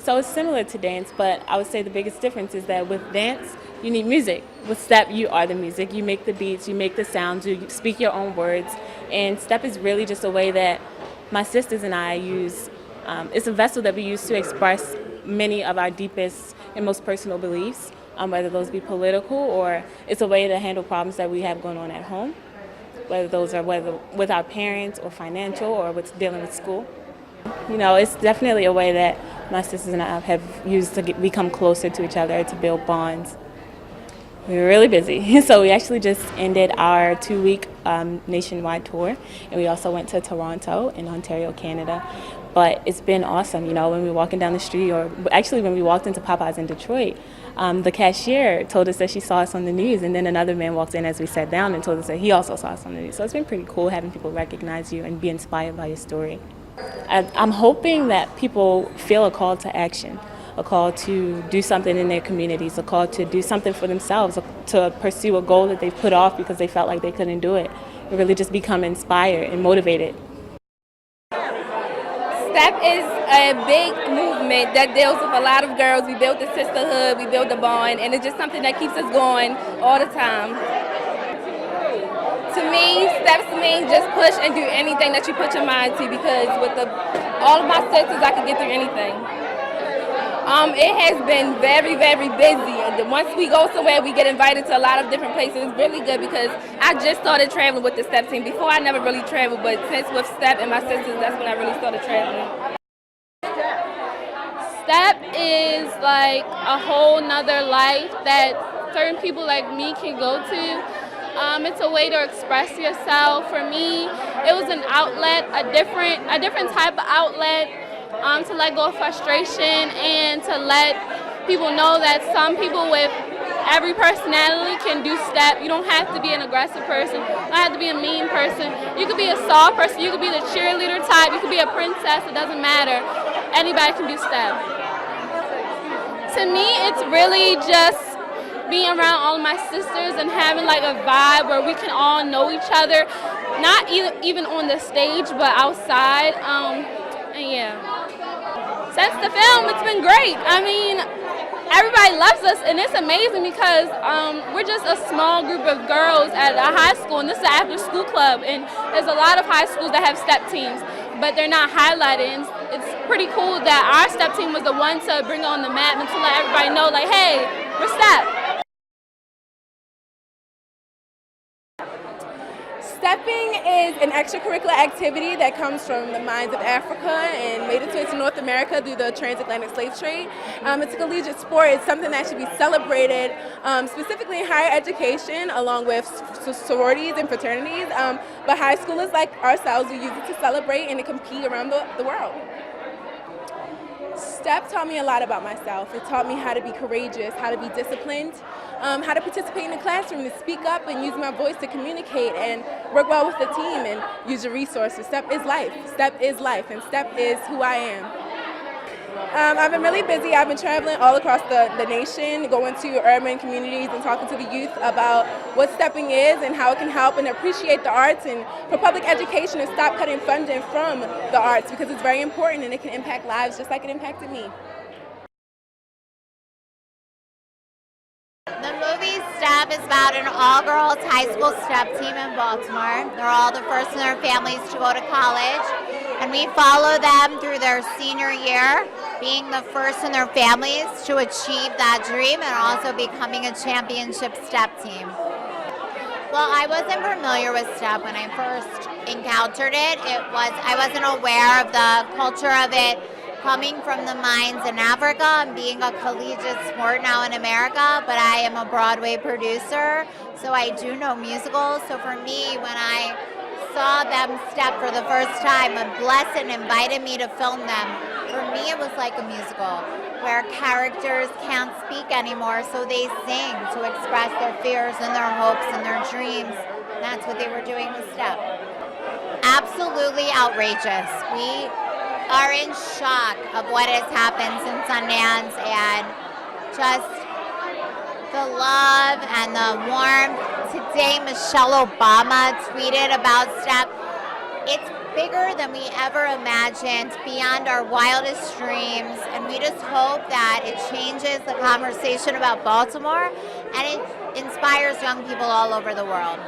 So it's similar to dance, but I would say the biggest difference is that with dance, you need music. With step, you are the music. You make the beats, you make the sounds, you speak your own words. And step is really just a way that my sisters and I use. It's a vessel that we use to express many of our deepest and most personal beliefs, whether those be political or it's a way to handle problems that we have going on at home, whether with our parents or financial or with dealing with school. It's definitely a way that my sisters and I have used to become closer to each other, to build bonds. We were really busy, so we actually just ended our 2-week nationwide tour, and we also went to Toronto in Ontario, Canada. But it's been awesome, when we were walking down the street, or actually when we walked into Popeyes in Detroit, the cashier told us that she saw us on the news, and then another man walked in as we sat down and told us that he also saw us on the news. So it's been pretty cool having people recognize you and be inspired by your story. I'm hoping that people feel a call to action, a call to do something in their communities, a call to do something for themselves, to pursue a goal that they've put off because they felt like they couldn't do it, and really just become inspired and motivated. STEP is a big movement that deals with a lot of girls. We built the Sisterhood, we built the bond, and it's just something that keeps us going all the time. To me, STEPs mean just push and do anything that you put your mind to, because with all of my sisters, I can get through anything. It has been very, very busy. And once we go somewhere, we get invited to a lot of different places. It's really good because I just started traveling with the STEP team. Before, I never really traveled, but since with STEP and my sisters, that's when I really started traveling. STEP is like a whole nother life that certain people like me can go to. It's a way to express yourself. For me, it was an outlet, a different type of outlet, to let go of frustration and to let people know that some people with every personality can do step. You don't have to be an aggressive person. You don't have to be a mean person. You could be a soft person. You could be the cheerleader type. You could be a princess. It doesn't matter. Anybody can do step. To me, it's really just being around all of my sisters and having like a vibe where we can all know each other, not even on the stage, but outside. And yeah. Since the film, it's been great. I mean, everybody loves us, and it's amazing because we're just a small group of girls at a high school, and this is an after-school club, and there's a lot of high schools that have step teams, but they're not highlighted. And it's pretty cool that our step team was the one to bring on the map and to let everybody know, like, hey, we're step. Stepping is an extracurricular activity that comes from the mines of Africa and made its way to North America through the transatlantic slave trade. It's a collegiate sport. It's something that should be celebrated, specifically in higher education, along with sororities and fraternities. But high schoolers like ourselves, we use it to celebrate and to compete around the world. STEP taught me a lot about myself. It taught me how to be courageous, how to be disciplined, how to participate in the classroom, to speak up and use my voice to communicate and work well with the team and use your resources. STEP is life. STEP is life, and STEP is who I am. I've been really busy. I've been traveling all across the nation, going to urban communities and talking to the youth about what stepping is and how it can help and appreciate the arts, and for public education to stop cutting funding from the arts, because it's very important and it can impact lives just like it impacted me. The movie STEP is about an all-girls high school step team in Baltimore. They're all the first in their families to go to college, and we follow them through their senior year, being the first in their families to achieve that dream and also becoming a championship step team. Well, I wasn't familiar with step when I first encountered it. I wasn't aware of the culture of it coming from the mines in Africa and being a collegiate sport now in America, but I am a Broadway producer, so I do know musicals. So for me, when I saw them step for the first time, when Blessin invited me to film them, for me it was like a musical where characters can't speak anymore, so they sing to express their fears and their hopes and their dreams. And that's what they were doing with Step. Absolutely outrageous. We are in shock of what has happened since Sundance, and just the love and the warmth. Today, Michelle Obama tweeted about STEP. It's bigger than we ever imagined, beyond our wildest dreams, and we just hope that it changes the conversation about Baltimore and it inspires young people all over the world.